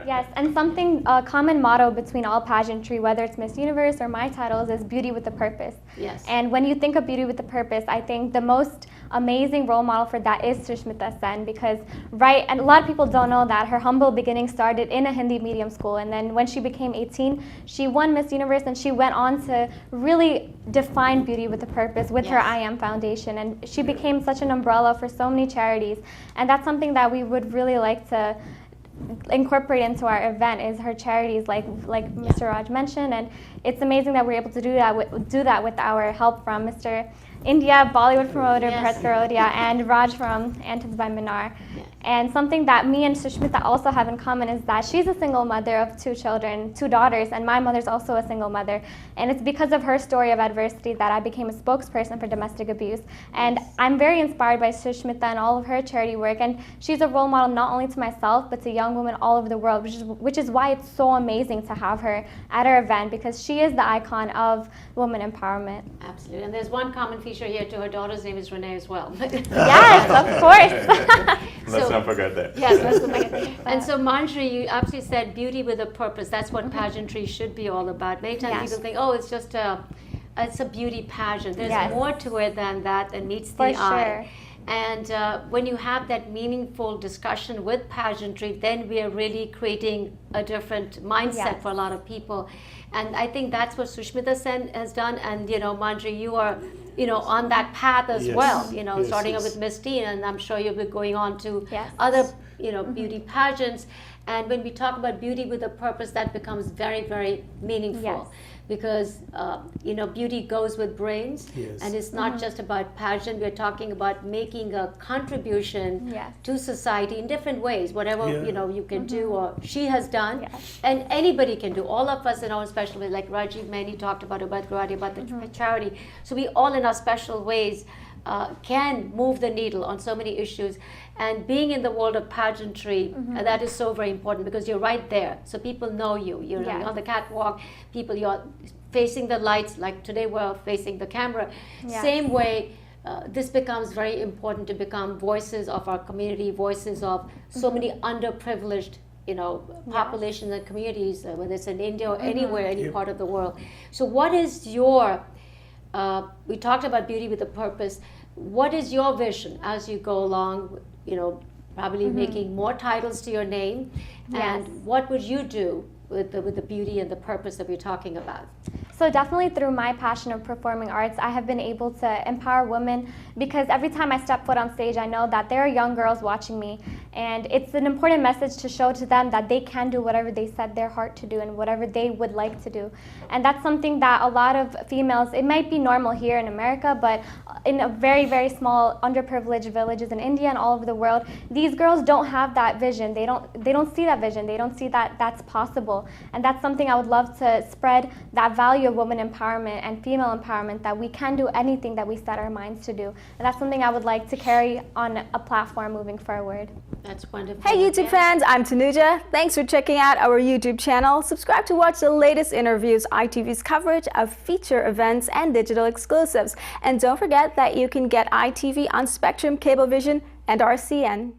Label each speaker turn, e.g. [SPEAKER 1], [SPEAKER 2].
[SPEAKER 1] Yes, and something, a common motto between all pageantry, whether it's Miss Universe or my titles, is beauty with a purpose.
[SPEAKER 2] Yes.
[SPEAKER 1] And when you think of beauty with a purpose, I think the most amazing role model for that is Sushmita Sen, because and a lot of people don't know that her humble beginning started in a Hindi medium school, and then when she became 18, she won Miss Universe, and she went on to really define beauty with a purpose with her I Am Foundation, and she became such an umbrella for so many charities, and that's something that we would really like to incorporate into our event, is her charities, like Mr. Raj mentioned, and it's amazing that we're able to do that with our help from Mr. India, Bollywood promoter Parikh and Raj from Antics by Minar.
[SPEAKER 2] Yes.
[SPEAKER 1] And something that me and Sushmita also have in common is that she's a single mother of 2 children, 2 daughters, and my mother's also a single mother. And it's because of her story of adversity that I became a spokesperson for domestic abuse. And I'm very inspired by Sushmita and all of her charity work. And she's a role model not only to myself, but to young women all over the world, which is why it's so amazing to have her at our event, because she is the icon of women empowerment.
[SPEAKER 2] Absolutely. And there's one common feature here too. Her daughter's name is Renee as well.
[SPEAKER 1] Yes, of course.
[SPEAKER 3] Let's not forget that.
[SPEAKER 2] Yes, let's not forget that. And so Manjari, you absolutely said beauty with a purpose. That's what pageantry should be all about. Many times people think, oh, it's just it's a beauty pageant. There's more to it than that meets the eye. And when you have that meaningful discussion with pageantry, then we are really creating a different mindset for a lot of people. And I think that's what Sushmita Sen has done. And, Manjari, you are, on that path as well, starting out with Miss Teen, and I'm sure you'll be going on to other, beauty pageants. And when we talk about beauty with a purpose, that becomes very, very meaningful. Because beauty goes with brains, and it's not just about pageant. We're talking about making a contribution to society in different ways, whatever you can do or she has done, and anybody can do. All of us in our special ways, like Rajiv Maini talked about the charity. So we all in our special ways can move the needle on so many issues. And being in the world of pageantry, that is so very important, because you're right there. So people know you. You're on the catwalk. You're facing the lights, like today we're facing the camera. Same way, this becomes very important to become voices of our community, voices of so many underprivileged populations and communities, whether it's in India or anywhere, any part of the world. So what is your, we talked about beauty with a purpose. What is your vision as you go along, probably making more titles to your name? And what would you do with the beauty and the purpose that we're talking about?
[SPEAKER 1] So definitely through my passion of performing arts, I have been able to empower women, because every time I step foot on stage, I know that there are young girls watching me, and it's an important message to show to them that they can do whatever they set their heart to do and whatever they would like to do. And that's something that a lot of females, it might be normal here in America, but in a very, very small underprivileged villages in India and all over the world, these girls don't have that vision. They don't see that vision. They don't see that that's possible. And that's something I would love to spread, that value of women empowerment and female empowerment, that we can do anything that we set our minds to do. And that's something I would like to carry on a platform moving forward.
[SPEAKER 2] That's wonderful.
[SPEAKER 4] Hey YouTube fans, I'm Tanuja. Thanks for checking out our YouTube channel. Subscribe to watch the latest interviews, ITV's coverage of feature events and digital exclusives. And don't forget that you can get ITV on Spectrum, Cablevision, and RCN.